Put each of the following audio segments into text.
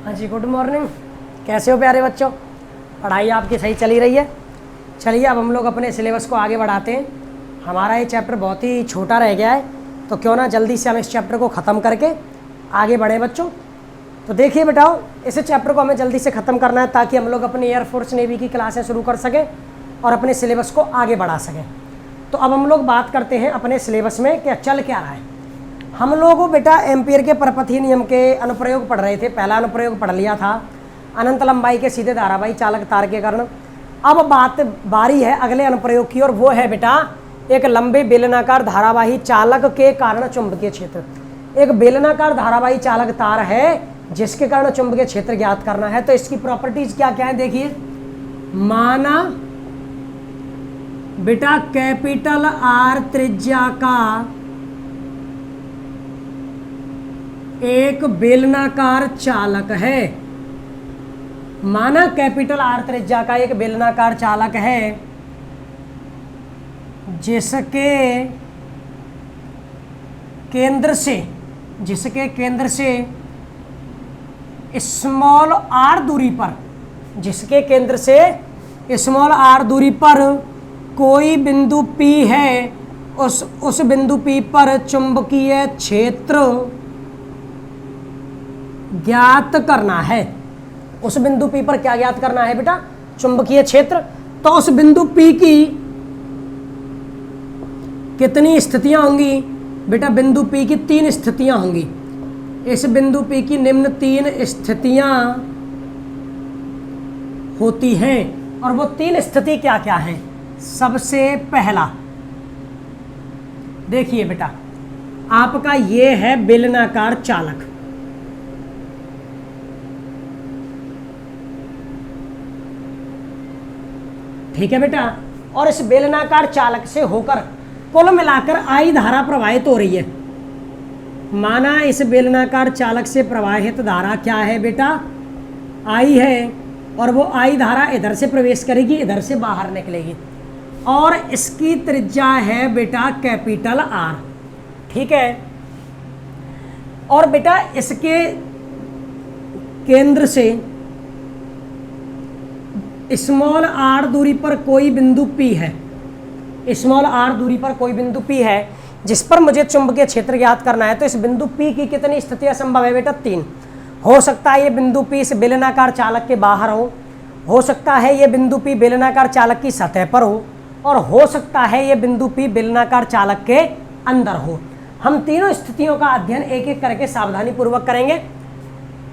हाँ जी, good morning. कैसे हो प्यारे बच्चों? पढ़ाई आपकी सही चली रही है? चलिए अब हम लोग अपने सिलेबस को आगे बढ़ाते हैं। हमारा ये चैप्टर बहुत ही छोटा रह गया है, तो क्यों ना जल्दी से हम इस चैप्टर को ख़त्म करके आगे बढ़े बच्चों। तो देखिए बेटाओ, इस चैप्टर को हमें जल्दी से ख़त्म करना है ताकि हम लोग अपनी एयरफोर्स नेवी की क्लासें शुरू कर सकें और अपने सिलेबस को आगे बढ़ा सकें। तो अब हम लोग बात करते हैं अपने सिलेबस में क्या चल क्या रहा है। हम लोग बेटा एम्पियर के परपथीय नियम के अनुप्रयोग पढ़ रहे थे। पहला अनुप्रयोग पढ़ लिया था, अनंत लंबाई के सीधे धारावाही चालक तार के कारण। अब बारी है अगले अनुप्रयोग की, और वो है बेटा एक लंबे बेलनाकार धारावाही चालक के कारण चुंबकीय क्षेत्र। एक बेलनाकार धारावाही चालक तार है जिसके कारण चुंबकीय क्षेत्र ज्ञात करना है। तो इसकी प्रॉपर्टीज क्या क्या है देखिए। माना बेटा कैपिटल आर त्रिज्या का एक बेलनाकार चालक है। माना कैपिटल आर त्रिज्या का एक बेलनाकार चालक है जिसके केंद्र से स्मॉल आर दूरी पर, जिसके केंद्र से स्मॉल आर दूरी पर कोई बिंदु P है, उस बिंदु P पर चुंबकीय क्षेत्र ज्ञात करना है। उस बिंदु P पर क्या ज्ञात करना है बेटा? चुंबकीय क्षेत्र। तो उस बिंदु P की कितनी स्थितियां होंगी बेटा? बिंदु P की 3 स्थितियां होंगी। इस बिंदु P की निम्न 3 स्थितियां होती हैं, और वो 3 स्थिति क्या क्या हैं? सबसे पहला देखिए बेटा, आपका ये है बेलनाकार चालक। ठीक है बेटा, और इस बेलनाकार चालक से होकर कुल मिलाकर आई धारा प्रवाहित हो रही है। माना इस बेलनाकार चालक से प्रवाहित धारा क्या है बेटा? आई है, और वो आई धारा इधर से प्रवेश करेगी, इधर से बाहर निकलेगी, और इसकी त्रिज्या है बेटा कैपिटल आर। ठीक है, और बेटा इसके केंद्र से स्मॉल आर दूरी पर कोई बिंदु P है। स्मॉल आर दूरी पर कोई बिंदु P है जिस पर मुझे चुंबकीय क्षेत्र ज्ञात करना है। तो इस बिंदु P की कितनी स्थितियां संभव है बेटा? 3। हो सकता है ये बिंदु P इस बेलनाकार चालक के बाहर हो सकता है ये बिंदु P बेलनाकार चालक की सतह पर और हो सकता है ये बिंदु P बेलनाकार चालक के अंदर हो। हम तीनों स्थितियों का अध्ययन एक एक करके सावधानी पूर्वक करेंगे।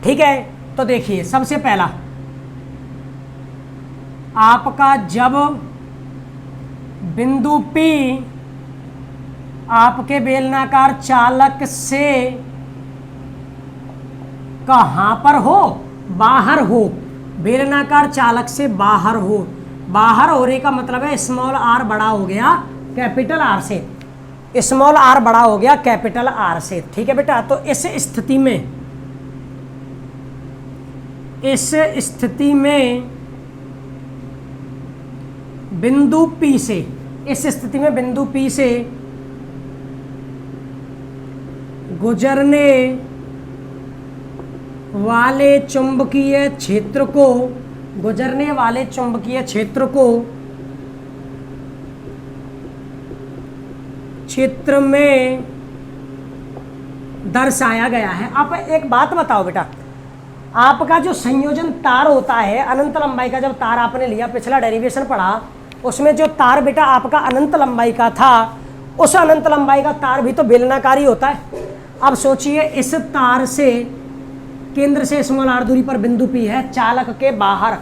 ठीक है, तो देखिए सबसे पहला, आपका जब बिंदु P आपके बेलनाकार चालक से कहां पर हो? बाहर हो। बेलनाकार चालक से बाहर हो। बाहर होने का मतलब है स्मॉल आर बड़ा हो गया कैपिटल आर से। स्मॉल आर बड़ा हो गया कैपिटल आर से। ठीक है बेटा, तो इस स्थिति में बिंदु P से, इस स्थिति में बिंदु P से गुजरने वाले चुंबकीय क्षेत्र को क्षेत्र में दर्शाया गया है। आप एक बात बताओ बेटा, आपका जो संयोजन तार होता है अनंत लंबाई का, जब तार आपने लिया, पिछला डेरिवेशन पढ़ा, उसमें जो तार बेटा आपका अनंत लंबाई का था, उस अनंत लंबाई का तार भी तो बेलनाकारी होता है। अब सोचिए इस तार से केंद्र से स्मॉल आर दूरी पर बिंदु P है चालक के बाहर।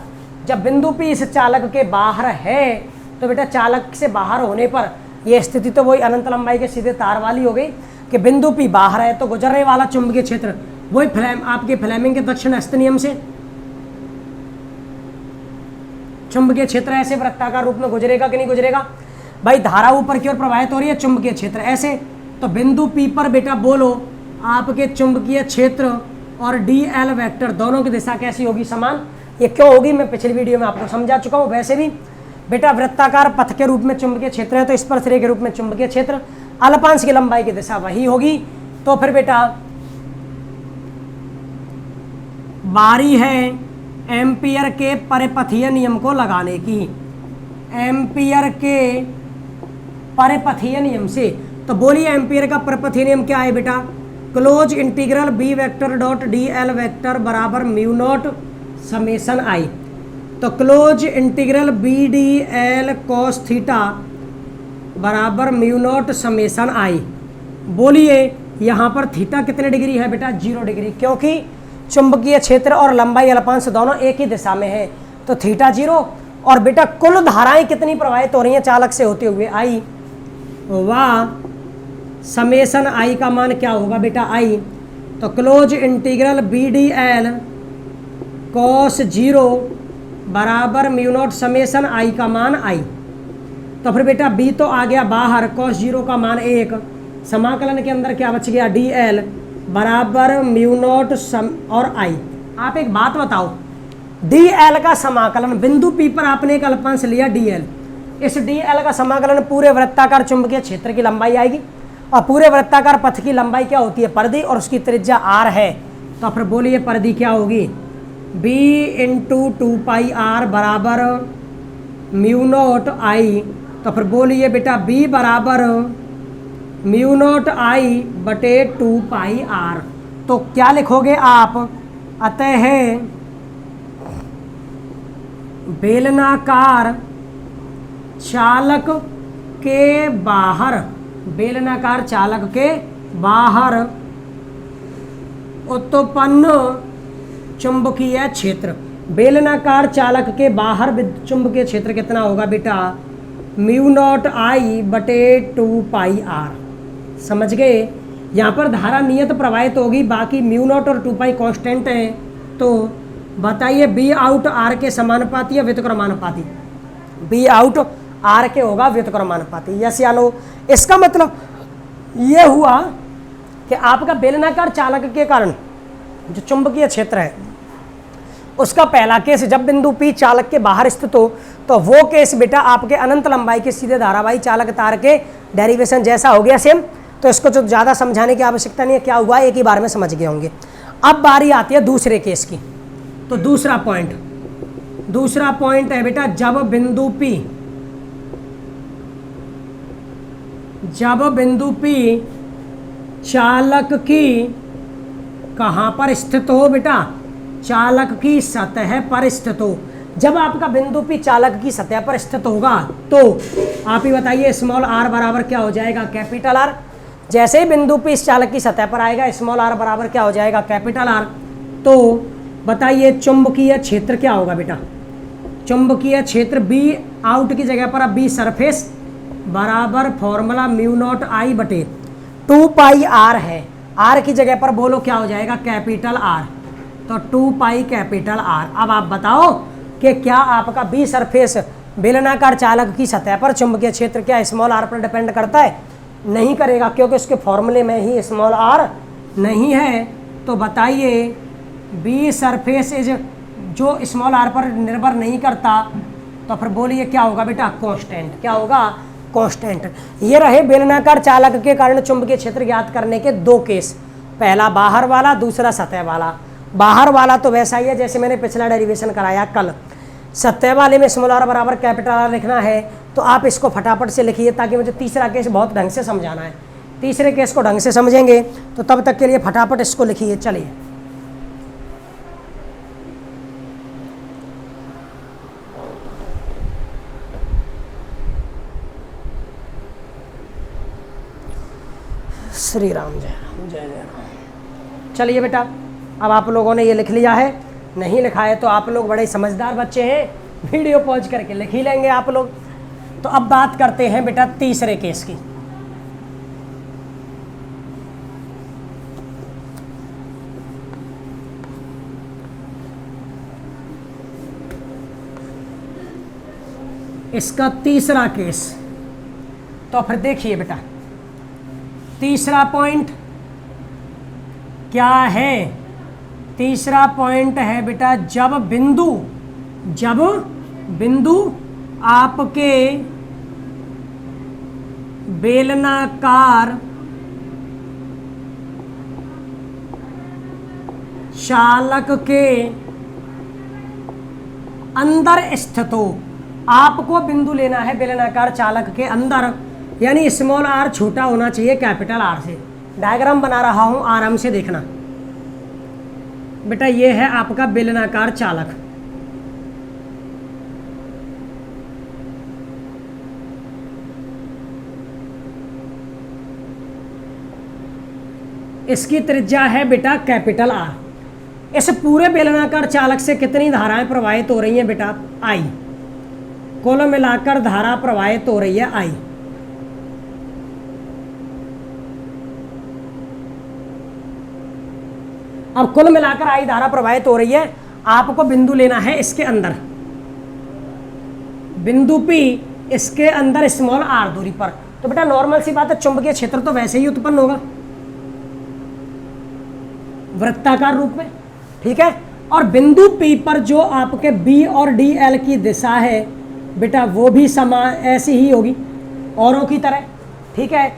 जब बिंदु P इस चालक के बाहर है तो बेटा चालक से बाहर होने पर यह स्थिति तो वही अनंत लंबाई के सीधे तार वाली हो गई कि बिंदु P बाहर है, तो गुजरने वाला चुंबकीय क्षेत्र वही आपके फ्लेमिंग के दक्षिण हस्त नियम से चुंबकीय क्षेत्र ऐसे वृत्ताकार रूप में गुजरेगा कि नहीं गुजरेगा? भाई धारा ऊपर की ओर प्रवाहित हो रही है, चुंबकीय क्षेत्र ऐसे, तो बिंदु P पर बेटा बोलो आपके चुंबकीय क्षेत्र और DL वेक्टर दोनों की दिशा कैसी होगी? समान। ये क्यों होगी मैं पिछली वीडियो में आपको समझा चुका हूँ। वैसे भी बेटा वृत्ताकार पथ के रूप में चुंबकीय क्षेत्र है तो स्पर्शरेखा के रूप में चुंबकीय क्षेत्र, अल्पांश की लंबाई की दिशा वही होगी। तो फिर बेटा बारी है एम्पियर के परिपथीय नियम को लगाने की। एम्पियर के परिपथीय नियम से, तो बोलिए एम्पियर का परिपथीय नियम क्या है बेटा? Close integral B vector dot D L vector बराबर म्यू नॉट समेसन आई। तो close integral B D L cos theta बराबर म्यू नॉट समेसन आई। बोलिए यहाँ पर थीटा कितने डिग्री है बेटा? 0 डिग्री, क्योंकि चुंबकीय क्षेत्र और लंबाई अल्पांश दोनों एक ही दिशा में है, तो थीटा 0। और बेटा कुल धाराएं कितनी प्रवाहित हो रही हैं चालक से होते हुए? आई। वाह, समेसन आई का मान क्या होगा बेटा? आई। तो close integral B D L cos 0 बराबर म्यू नॉट समेसन आई का मान आई। तो फिर बेटा बी तो आ गया बाहर, कॉस 0 का मान 1, समाकलन के अंदर क्या बच गया? डी एल बराबर म्यू नॉट और आई। आप एक बात बताओ, डी एल का समाकलन बिंदु पी पर आपने एक अल्पांश लिया डी एल, इस डी एल का समाकलन पूरे वृत्ताकार चुंबकीय क्षेत्र की लंबाई आएगी, और पूरे वृत्ताकार पथ की लंबाई क्या होती है? परिधि, और उसकी त्रिज्या आर है। तो फिर बोलिए परिधि क्या होगी? बी इंटू 2 पाई आर बराबर म्यू नॉट आई। तो फिर बोलिए बेटा बी बराबर म्यू नॉट आई बटे 2 पाई आर। तो क्या लिखोगे आप? अतः बेलनाकार चालक के बाहर, बेलनाकार चालक के बाहर उत्पन्न चुंबकीय क्षेत्र, बेलनाकार चालक के बाहर चुंबकीय क्षेत्र कितना होगा बेटा? म्यू नॉट आई बटे 2 पाई आर। समझ गए? यहाँ पर धारा नियत प्रवाहित होगी, बाकी म्यू नॉट और 2 पाई कांस्टेंट है। तो बताइए बी आउट आर के समानुपाती या व्युत्क्रमानुपाती? बी आउट आर के होगा व्युत्क्रमानुपाती। यस या नो? इसका मतलब ये हुआ कि आपका बेलनाकार चालक के कारण जो चुंबकीय क्षेत्र है उसका पहला केस जब बिंदु पी चालक के बाहर स्थित हो, तो वो केस बेटा आपके अनंत लंबाई के सीधे धारावाही चालक तार के डेरिवेशन जैसा हो गया सेम। तो इसको जो ज़्यादा समझाने की आवश्यकता नहीं है, क्या हुआ एक ही बार में समझ गए होंगे। अब बारी आती है दूसरे केस की। तो दूसरा पॉइंट है बेटा, जब बिंदु P चालक की कहाँ पर स्थित हो बेटा? चालक की सतह पर स्थित हो। जब आपका बिंदु P चालक की सतह पर स्थित होगा तो आप ही बताइए स्मॉल r बराबर क्या हो जाएगा? Capital R। जैसे ही बिंदु P इस चालक की सतह पर आएगा स्मॉल r बराबर क्या हो जाएगा? Capital R। तो बताइए चुंबकीय क्षेत्र क्या होगा बेटा? चुंबकीय क्षेत्र बी आउट की जगह पर अब बी सरफेस बराबर फॉर्मूला म्यू नॉट आई बटे 2 पाई आर है। आर की जगह पर बोलो क्या हो जाएगा? Capital R. तो 2 पाई कैपिटल आर। अब आप बताओ कि क्या आपका बी सरफेस बेलनाकार चालक की सतह पर चुंबकीय क्षेत्र क्या स्मॉल आर पर डिपेंड करता है? नहीं करेगा, क्योंकि उसके फॉर्मूले में ही स्मॉल आर नहीं है। तो बताइए बी सरफेस इज जो स्मॉल आर पर निर्भर नहीं करता, तो फिर बोलिए क्या होगा बेटा? कांस्टेंट। क्या होगा? कांस्टेंट। ये रहे बेलनाकार चालक के कारण चुंबकीय क्षेत्र ज्ञात करने के दो केस, पहला बाहर वाला, दूसरा सतह वाला। बाहर वाला तो वैसा ही है जैसे मैंने पिछला डेरिवेशन कराया कल। सतह वाले में स्मॉल आर बराबर कैपिटल आर लिखना है, तो आप इसको फटाफट से लिखिए ताकि मुझे तीसरा केस बहुत ढंग से समझाना है। तीसरे केस को ढंग से समझेंगे तो तब तक के लिए फटाफट इसको लिखिए। चलिए श्री राम, जय राम, जय जय राम। चलिए बेटा, अब आप लोगों ने ये लिख लिया है, नहीं लिखा है तो आप लोग बड़े समझदार बच्चे हैं, वीडियो पॉज करके लिख ही लेंगे आप लोग। तो अब बात करते हैं बेटा तीसरे केस की। इसका तीसरा केस, तो फिर देखिए बेटा तीसरा पॉइंट क्या है? तीसरा पॉइंट है बेटा जब बिंदु आपके बेलनाकार चालक के अंदर स्थित हो। आपको बिंदु लेना है बेलनाकार चालक के अंदर, यानी स्मॉल आर छोटा होना चाहिए कैपिटल आर से। डायग्राम बना रहा हूं, आराम से देखना बेटा। ये है आपका बेलनाकार चालक। इसकी त्रिज्या है बेटा कैपिटल आर। इस पूरे बेलनाकार चालक से कितनी धाराएं प्रवाहित हो रही हैं बेटा? आई। कुल मिलाकर धारा प्रवाहित हो रही है आई। अब कुल मिलाकर आई धारा प्रवाहित हो रही है। आपको बिंदु लेना है इसके अंदर, बिंदु P इसके अंदर स्मॉल आर दूरी पर। तो बेटा नॉर्मल सी बात है, चुंबकीय क्षेत्र तो वैसे ही उत्पन्न होगा वृत्ताकार रूप में, ठीक है। और बिंदु P पर जो आपके B और DL की दिशा है बेटा वो भी समान ऐसी ही होगी औरों की तरह, ठीक है।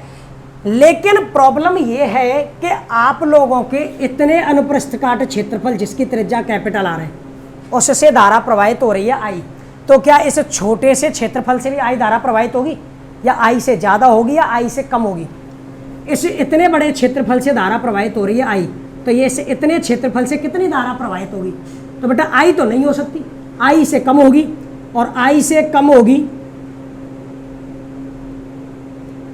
लेकिन प्रॉब्लम ये है कि आप लोगों के इतने अनुप्रस्थ काट क्षेत्रफल जिसकी त्रिज्या कैपिटल आर है उससे धारा प्रवाहित हो रही है आई। तो क्या इस छोटे से क्षेत्रफल से भी आई धारा प्रवाहित होगी, या आई से ज़्यादा होगी, या आई से कम होगी? इस इतने बड़े क्षेत्रफल से धारा प्रवाहित हो रही है आई, तो ये से इतने क्षेत्रफल से कितनी धारा प्रवाहित होगी? तो बेटा आई तो नहीं हो सकती, आई से कम होगी, और आई से कम होगी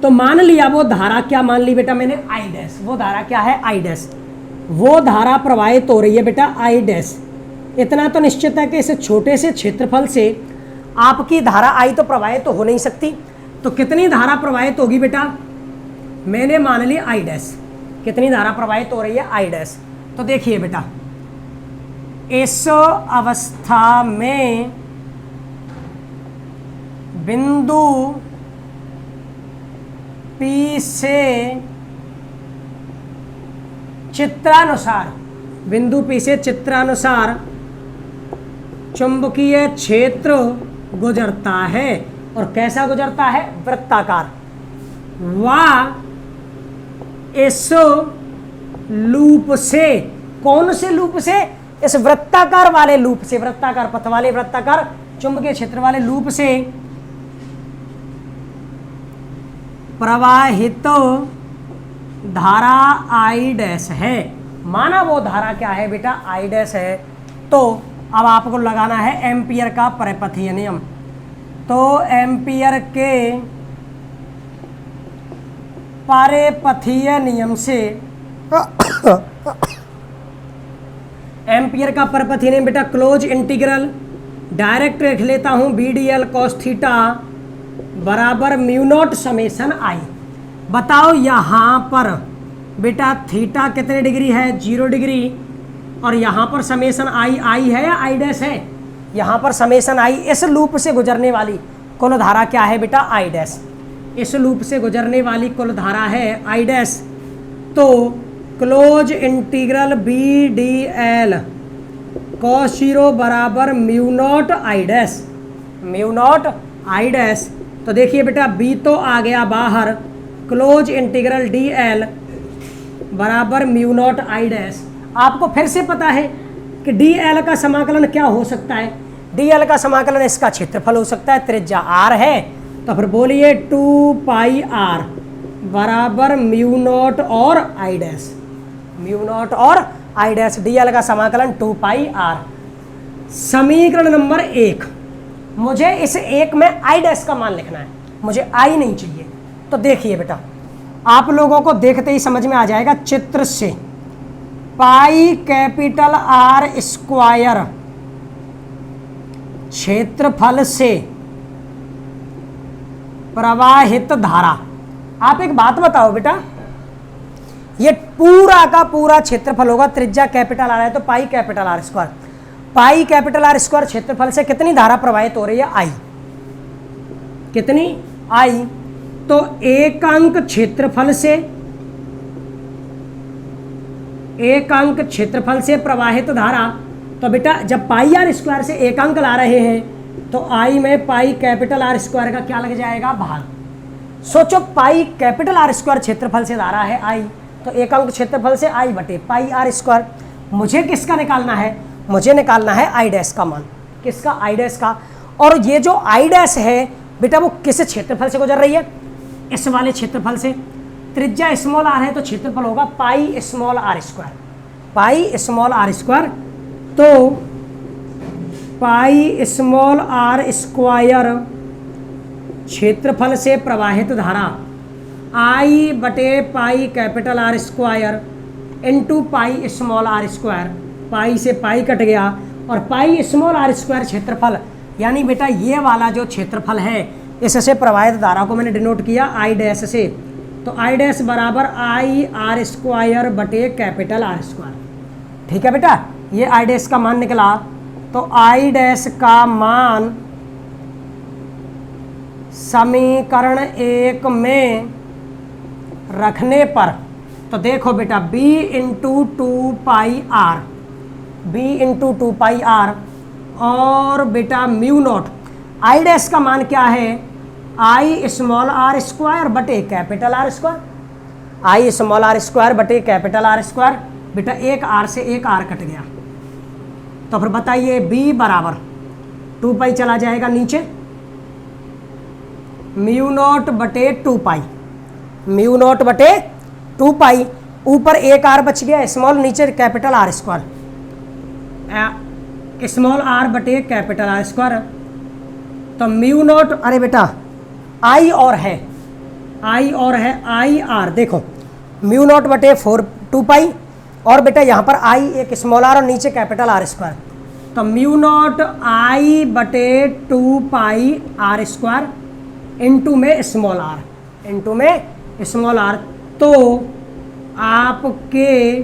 तो मान लिया वो धारा, क्या मान ली बेटा मैंने? I dash. वो धारा क्या है? I dash. वो धारा प्रवाहित हो रही है बेटा आई डैश। इतना तो निश्चित है कि इस छोटे से क्षेत्रफल से आपकी धारा आई तो प्रवाहित तो हो नहीं सकती। तो कितनी धारा प्रवाहित होगी बेटा? मैंने मान ली आई डैश। कितनी धारा प्रवाहित हो रही है? I dash. तो देखिए बेटा, इस अवस्था में बिंदु P से चित्रानुसार, बिंदु P से चित्रानुसार चुंबकीय क्षेत्र गुजरता है। और कैसा गुजरता है? वृत्ताकार। वह इस लूप से, कौन से लूप से? इस वृत्ताकार वाले लूप से, वृत्ताकार पथ वाले, वृत्ताकार चुंबकीय क्षेत्र वाले लूप से प्रवाहित धारा आई डैश है। माना वो धारा क्या है बेटा? आई डैश है। तो अब आपको लगाना है एम्पियर का परिपथीय नियम। तो एम्पियर के परिपथीय नियम से एम्पियर का परिपथीय नियम बेटा, क्लोज इंटीग्रल डायरेक्ट लिख लेता हूं, BDL cos थीटा बराबर म्यू नॉट समेसन आई। बताओ यहाँ पर बेटा थीटा कितने डिग्री है? 0 डिग्री। और यहाँ पर समेसन आई है या आई डैश है? यहाँ पर समेसन आई। इस लूप से गुजरने वाली कुल धारा क्या है बेटा? I dash. इस लूप से गुजरने वाली कुल धारा है आई डैश। तो क्लोज इंटीग्रल BDL cos 0 बराबर mu not I dash, mu not I dash. तो देखिए बेटा B तो आ गया बाहर, क्लोज इंटीग्रल DL बराबर म्यू नॉट आई डैश। आपको फिर से पता है कि DL का समाकलन क्या हो सकता है? DL का समाकलन इसका क्षेत्रफल हो सकता है, त्रिज्या R है। तो फिर बोलिए 2 पाई R बराबर म्यू नॉट और आई डैश, म्यू नॉट और आई डैश। DL का समाकलन 2 पाई R। समीकरण नंबर 1, मुझे इस एक में आई डैश का मान लिखना है, मुझे आई नहीं चाहिए। तो देखिए बेटा, आप लोगों को देखते ही समझ में आ जाएगा चित्र से। पाई कैपिटल R स्क्वायर क्षेत्रफल से प्रवाहित धारा। आप एक बात बताओ बेटा, ये पूरा का पूरा क्षेत्रफल होगा, त्रिज्या कैपिटल R है तो pi capital R square. Pi capital R square क्षेत्रफल से कितनी धारा प्रवाहित हो रही है? आई। कितनी? आई। तो एकांक क्षेत्रफल से, एकांक क्षेत्रफल से प्रवाहित धारा। तो बेटा जब पाई R स्क्वायर से एकांक ला रहे हैं तो आई में पाई कैपिटल R स्क्वायर का क्या लग जाएगा? भाग। सोचो पाई कैपिटल R स्क्वायर क्षेत्रफल से धारा है आई, तो एकांक क्षेत्रफल से आई बटे पाई R स्क्वायर। मुझे किसका निकालना है, मुझे निकालना है आई डैश का मान। किसका, आई डैश का। और ये जो आई डैश है बेटा वो किस क्षेत्रफल से गुजर रही है, इस वाले क्षेत्रफल से। त्रिज्या स्मॉल आर है तो क्षेत्रफल होगा pi small R square, pi small R square. तो पाई स्मॉल आर स्क्वायर क्षेत्रफल से प्रवाहित धारा आई बटे pi capital R square into pi small R square. Pi से पाई कट गया और पाई स्मॉल आर स्क्वायर क्षेत्रफल, यानी बेटा ये वाला जो क्षेत्रफल है इससे प्रवाहित धारा को मैंने डिनोट किया आई डैश से। तो आई डैश बराबर आई आर स्क्वायर बटे कैपिटल आर स्क्वायर। ठीक है बेटा, ये आई डैश का मान निकला। तो आई डैश का मान समीकरण 1 में रखने पर, तो देखो बेटा b into two pi R, b into two pi R और बेटा म्यू नॉट। आई डैश का मान क्या है, आई स्मॉल आर स्क्वायर बटे capital R square, I small R square बटे कैपिटल आर स्क्वायर। बेटा एक आर से एक आर कट गया, तो फिर बताइए b बराबर 2 पाई चला जाएगा नीचे, म्यू नॉट बटे 2 पाई, म्यू नॉट बटे 2 पाई। ऊपर एक आर बच गया स्मॉल, नीचे capital R square, small R बटे कैपिटल आर स्क्वायर। तो म्यू नॉट, अरे बेटा आई और है, आई और है, आई आर देखो म्यू नॉट बटे 2 पाई और बेटा यहाँ पर आई एक स्मॉल आर और नीचे कैपिटल आर स्क्वायर। तो म्यू नॉट आई बटे 2 पाई आर स्क्वायर इंटू में स्मॉल आर, इंटू में स्मॉल आर। तो आपके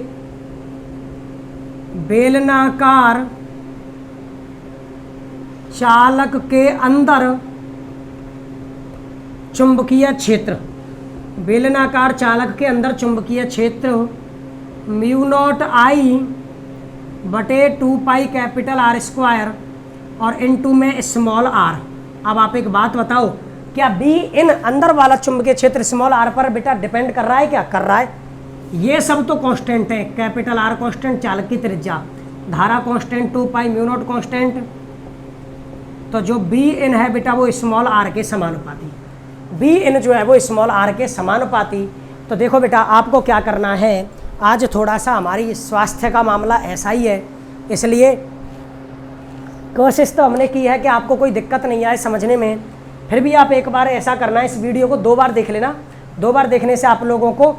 बेलनाकार चालक के अंदर चुंबकीय क्षेत्र, बेलनाकार चालक के अंदर चुंबकीय क्षेत्र म्यू नॉट आई बटे 2 पाई कैपिटल आर स्क्वायर और इनटू में स्मॉल आर। अब आप एक बात बताओ, क्या बी इन अंदर वाला चुंबकीय क्षेत्र स्मॉल आर पर बेटा डिपेंड कर रहा है, क्या कर रहा है? ये सब तो कांस्टेंट है, कैपिटल आर कांस्टेंट, चालक की त्रिज्या, धारा कांस्टेंट, 2 पाई म्यू नॉट कांस्टेंट। तो जो बी इन है बेटा वो स्मॉल आर के समानुपाती, बी इन जो है वो स्मॉल आर के समानुपाती। तो देखो बेटा आपको क्या करना है, आज थोड़ा सा हमारी स्वास्थ्य का मामला ऐसा ही है, इसलिए कोशिश तो हमने की है कि आपको कोई दिक्कत नहीं आए समझने में। फिर भी आप एक बार ऐसा करना, इस वीडियो को 2 बार देख लेना, 2 बार देखने से आप लोगों को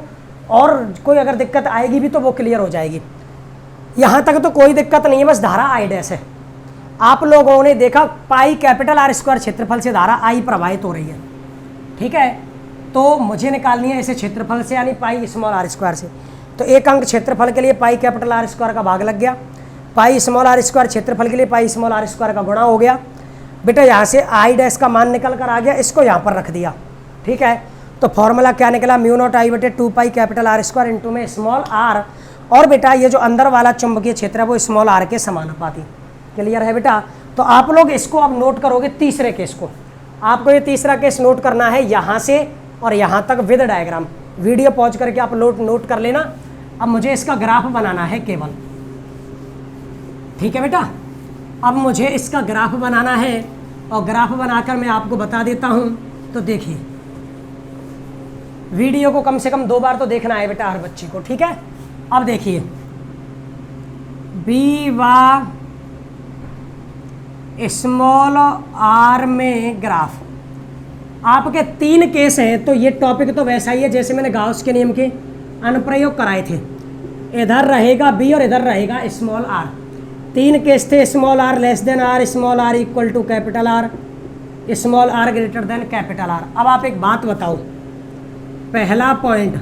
और कोई अगर दिक्कत आएगी भी तो वो क्लियर हो जाएगी। यहाँ तक तो कोई दिक्कत नहीं है, बस धारा आई डैश है। आप लोगों ने देखा पाई कैपिटल आर स्क्वायर क्षेत्रफल से धारा आई प्रवाहित हो रही है, ठीक है। तो मुझे निकालनी है इसे क्षेत्रफल से, यानी पाई स्मॉल आर स्क्वायर से। तो एक अंक क्षेत्रफल के लिए पाई कैपिटल आर स्क्वायर का भाग लग गया, पाई स्मॉल आर स्क्वायर क्षेत्रफल के लिए पाई स्मॉल आर स्क्वायर का गुणा हो गया। बेटा यहाँ से आई डैश का मान निकल कर आ गया, इसको यहाँ पर रख दिया, ठीक है। तो फॉर्मूला क्या निकला, म्यू नॉट आई बटे 2 पाई कैपिटल आर स्क्वायर इंटू में स्मॉल आर। और बेटा ये जो अंदर वाला चुंबकीय क्षेत्र है वो स्मॉल आर के समानुपाती। क्लियर है बेटा? तो आप लोग इसको अब नोट करोगे तीसरे केस को। आपको ये तीसरा केस नोट करना है यहाँ से और यहाँ तक विद डायग्राम। वीडियो पॉज करके आप नोट कर लेना। अब मुझे इसका ग्राफ बनाना है केवल, ठीक है बेटा। अब मुझे इसका ग्राफ बनाना है और ग्राफ बनाकर मैं आपको बता देता हूँ। तो देखिए वीडियो को कम से कम 2 बार तो देखना है बेटा हर बच्चे को, ठीक है। अब देखिए बी व स्मॉल आर में ग्राफ, आपके 3 केस हैं। तो ये टॉपिक तो वैसा ही है जैसे मैंने गाउस के नियम के अनुप्रयोग कराए थे। इधर रहेगा बी और इधर रहेगा स्मॉल आर। 3 केस थे, small R less than R, small R equal to capital R, small R greater than capital R. अब आप एक बात बताओ, पहला पॉइंट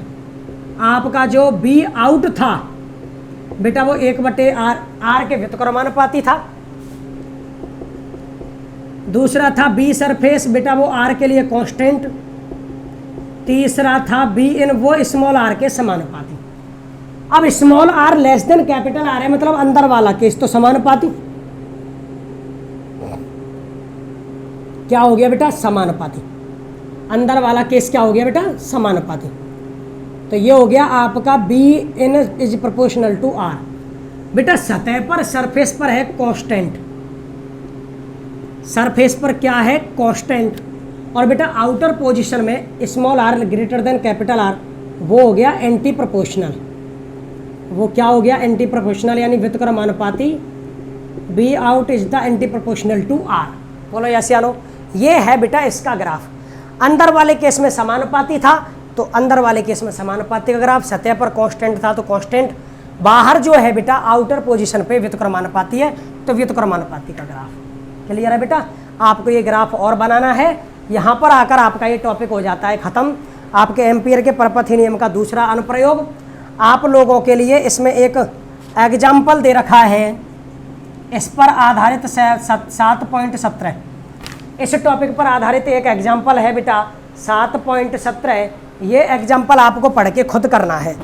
आपका जो बी आउट था बेटा वो 1/r आर के व्युत्क्रमानुपाती था। दूसरा था बी सरफेस बेटा वो आर के लिए कांस्टेंट। तीसरा था बी इन वो स्मॉल आर के समानुपाती। अब small R less than capital R है, मतलब अंदर वाला केस तो समानुपाती। क्या हो गया बेटा? समानुपाती। अंदर वाला केस क्या हो गया बेटा? समानुपाती। तो ये हो गया आपका B in is proportional to R. बेटा सतह पर सरफेस पर है कांस्टेंट, सरफेस पर क्या है कांस्टेंट, और बेटा आउटर पोजीशन में small R greater than capital R, वो हो गया एंटी प्रोपोर्शनल। वो क्या हो गया एंटी प्रोपोर्शनल यानी व्युत्क्रमानुपाती। B out is the anti proportional to R. बोलो यस या नो। ये है बेटा इसका ग्राफ। अंदर वाले केस में समानुपाती था तो अंदर वाले केस में समानुपाती का ग्राफ, सतह पर कांस्टेंट था तो कांस्टेंट, बाहर जो है बेटा आउटर पोजीशन पे व्युत्क्रमानुपाती है तो व्युत्क्रमानुपाती का ग्राफ। क्लियर है बेटा। आपको ये ग्राफ और बनाना है, यहाँ पर आकर आपका ये टॉपिक हो जाता है खत्म। आपके एम्पियर के परपथी नियम का दूसरा अनुप्रयोग आप लोगों के लिए इसमें एक एग्जाम्पल दे रखा है, इस पर आधारित 7.17, इस टॉपिक पर आधारित एक एग्जाम्पल है बेटा 7.17। ये एग्जाम्पल आपको पढ़ के खुद करना है।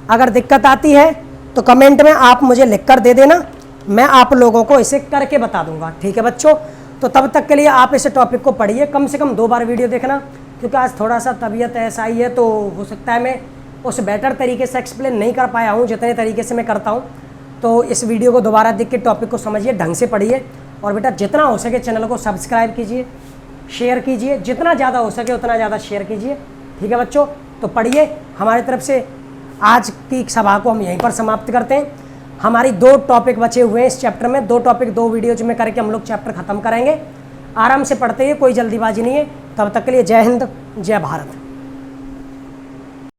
अगर दिक्कत आती है तो कमेंट में आप मुझे लिख कर दे देना, मैं आप लोगों को इसे करके बता दूंगा। ठीक है बच्चों। तो तब तक के लिए आप इस टॉपिक को पढ़िए, कम से कम 2 बार वीडियो देखना, क्योंकि आज थोड़ा सा तबीयत ऐसा ही है तो हो सकता है मैं उस बेटर तरीके से एक्सप्लेन नहीं कर पाया हूँ जितने तरीके से मैं करता हूँ। तो इस वीडियो को दोबारा देख के टॉपिक को समझिए, ढंग से पढ़िए, और बेटा जितना हो सके चैनल को सब्सक्राइब कीजिए, शेयर कीजिए, जितना ज़्यादा हो सके उतना ज़्यादा शेयर कीजिए। ठीक है बच्चों। तो पढ़िए। हमारी तरफ से आज की सभा को हम यहीं पर समाप्त करते हैं। हमारी 2 टॉपिक बचे हुए हैं इस चैप्टर में, 2 टॉपिक 2 वीडियोज में करके हम लोग चैप्टर ख़त्म करेंगे। आराम से पढ़ते हैं, कोई जल्दीबाजी नहीं है। तब तक के लिए जय हिंद, जय भारत।